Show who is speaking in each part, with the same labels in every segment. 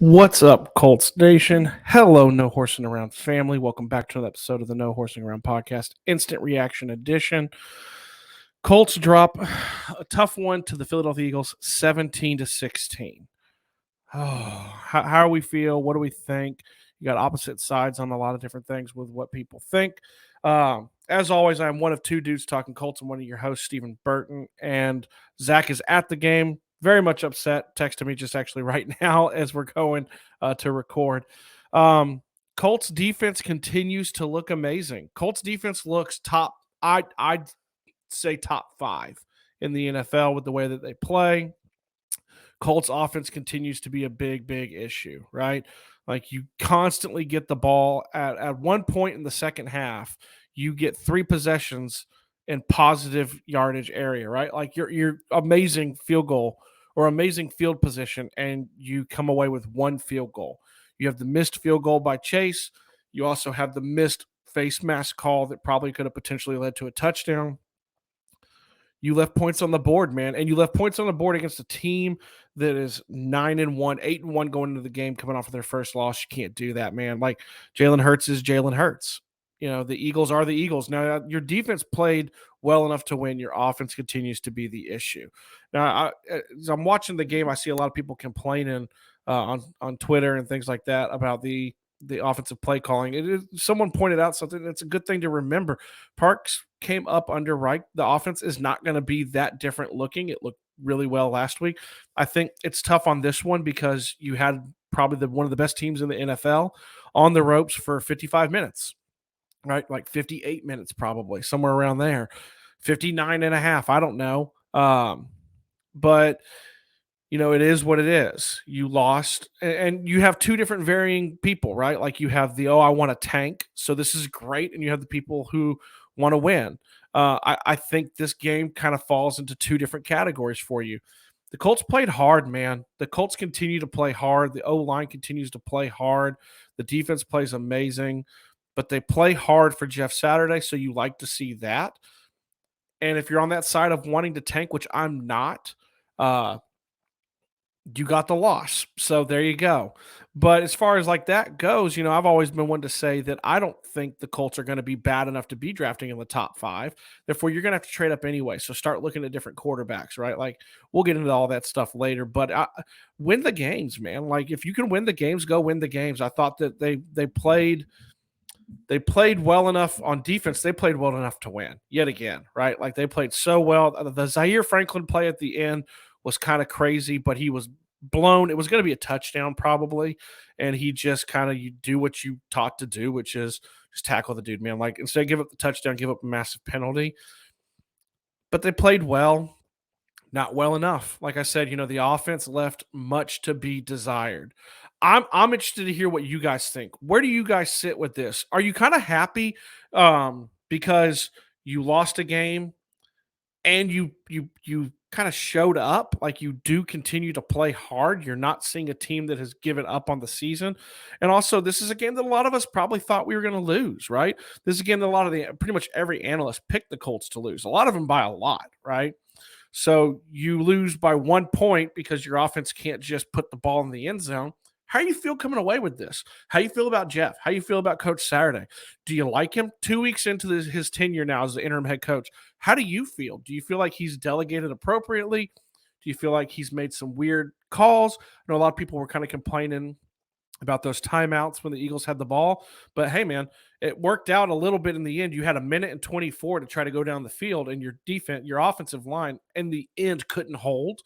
Speaker 1: What's up, Colts Nation? Hello, No Horsing Around family. Welcome back to another episode of the No Horsing Around podcast, Instant Reaction Edition. Colts drop a tough one to the Philadelphia Eagles, 17-16. Oh, how do we feel? What do we think? You got opposite sides on a lot of different things with what people think. As always, I'm one of two dudes talking Colts. I'm one of your hosts, Stephen Burton, and Zach is at the game. Very much upset. Texted me just actually right now as we're going to record. Colts defense continues to look amazing. Colts defense looks top. I'd say top 5 in the NFL with the way that they play. Colts offense continues to be a big issue, right? Like you constantly get the ball at one point in the second half, you get 3 possessions in positive yardage area, right? Like your amazing field goal or amazing field position, and you come away with 1 field goal. You have the missed field goal by Chase. You also have the missed face mask call that probably could have potentially led to a touchdown. You left points on the board, man, and you left points on the board against a team that is 9-1, 8-1 going into the game, coming off of their first loss. You can't do that, man. Like Jalen Hurts is Jalen Hurts. You know, the Eagles are the Eagles. Now, your defense played well enough to win. Your offense continues to be the issue. Now, as I'm watching the game, I see a lot of people complaining on Twitter and things like that about the offensive play calling. Someone pointed out something that's a good thing to remember. Parks came up under Reich. The offense is not going to be that different looking. It looked really well last week. I think it's tough on this one because you had probably one of the best teams in the NFL on the ropes for 55 minutes, right? Like 58 minutes, probably somewhere around there, 59 and a half. I don't know. But you know, it is what it is. You lost, and you have 2 different varying people, right? Like you have I want to tank, so this is great, and you have the people who want to win. I think this game kind of falls into 2 different categories for you. The Colts played hard, man. The Colts continue to play hard. The O-line continues to play hard. The defense plays amazing, but they play hard for Jeff Saturday, so you like to see that. And if you're on that side of wanting to tank, which I'm not, you got the loss. So there you go. But as far as like that goes, you know, I've always been one to say that I don't think the Colts are going to be bad enough to be drafting in the top 5. Therefore, you're going to have to trade up anyway. So start looking at different quarterbacks, right? Like we'll get into all that stuff later. But win the games, man. Like if you can win the games, go win the games. I thought that they played well enough on defense. They played well enough to win yet again, right? Like they played so well. The Zaire Franklin play at the end was kind of crazy, but he was blown. It was going to be a touchdown probably, and he just kind of you do what you taught to do, which is just tackle the dude, man. Like instead of give up the touchdown, give up a massive penalty. But they played well, not well enough. Like I said, you know, the offense left much to be desired. I'm interested to hear what you guys think. Where do you guys sit with this? Are you kind of happy because you lost a game and you kind of showed up, like you do continue to play hard? You're not seeing a team that has given up on the season. And also, this is a game that a lot of us probably thought we were going to lose, right? This is a game that a lot of pretty much every analyst picked the Colts to lose. A lot of them by a lot, right? So you lose by 1 point because your offense can't just put the ball in the end zone. How do you feel coming away with this? How do you feel about Jeff? How do you feel about Coach Saturday? Do you like him? 2 weeks into his tenure now as the interim head coach, how do you feel? Do you feel like he's delegated appropriately? Do you feel like he's made some weird calls? I know a lot of people were kind of complaining about those timeouts when the Eagles had the ball. But hey, man, it worked out a little bit in the end. You had a minute and 24 to try to go down the field, and your defense, your offensive line in the end couldn't hold.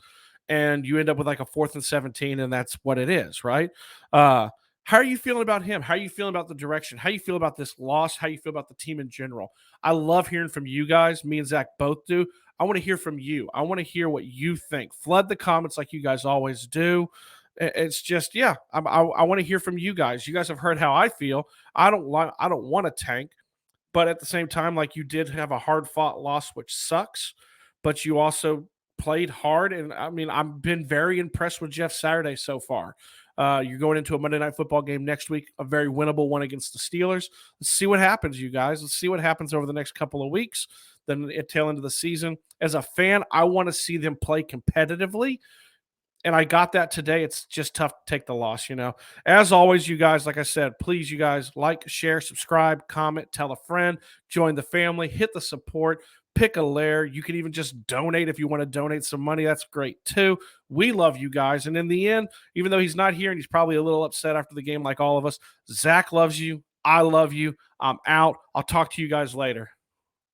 Speaker 1: And you end up with like a 4th and 17, and that's what it is, right? How are you feeling about him? How are you feeling about the direction? How you feel about this loss? How you feel about the team in general? I love hearing from you guys. Me and Zach both do. I want to hear from you. I want to hear what you think. Flood the comments like you guys always do. It's just, yeah, I want to hear from you guys. You guys have heard how I feel. I don't want to tank, but at the same time, like you did have a hard fought loss, which sucks, but you also played hard. And I mean, I've been very impressed with Jeff Saturday so far. You're going into a Monday Night Football game next week, a very winnable one against the Steelers. Let's see what happens, you guys. Let's see what happens over the next couple of weeks, then at tail end of the season. As a fan, I want to see them play competitively. and I got that today. It's just tough to take the loss, you know. As always, you guys, like I said, please, you guys, like, share, subscribe, comment, tell a friend, join the family, hit the support, pick a lair. You can even just donate if you want to donate some money. That's great too. We love you guys. And in the end, even though he's not here and he's probably a little upset after the game, like all of us, Zach loves you. I love you. I'm out. I'll talk to you guys later.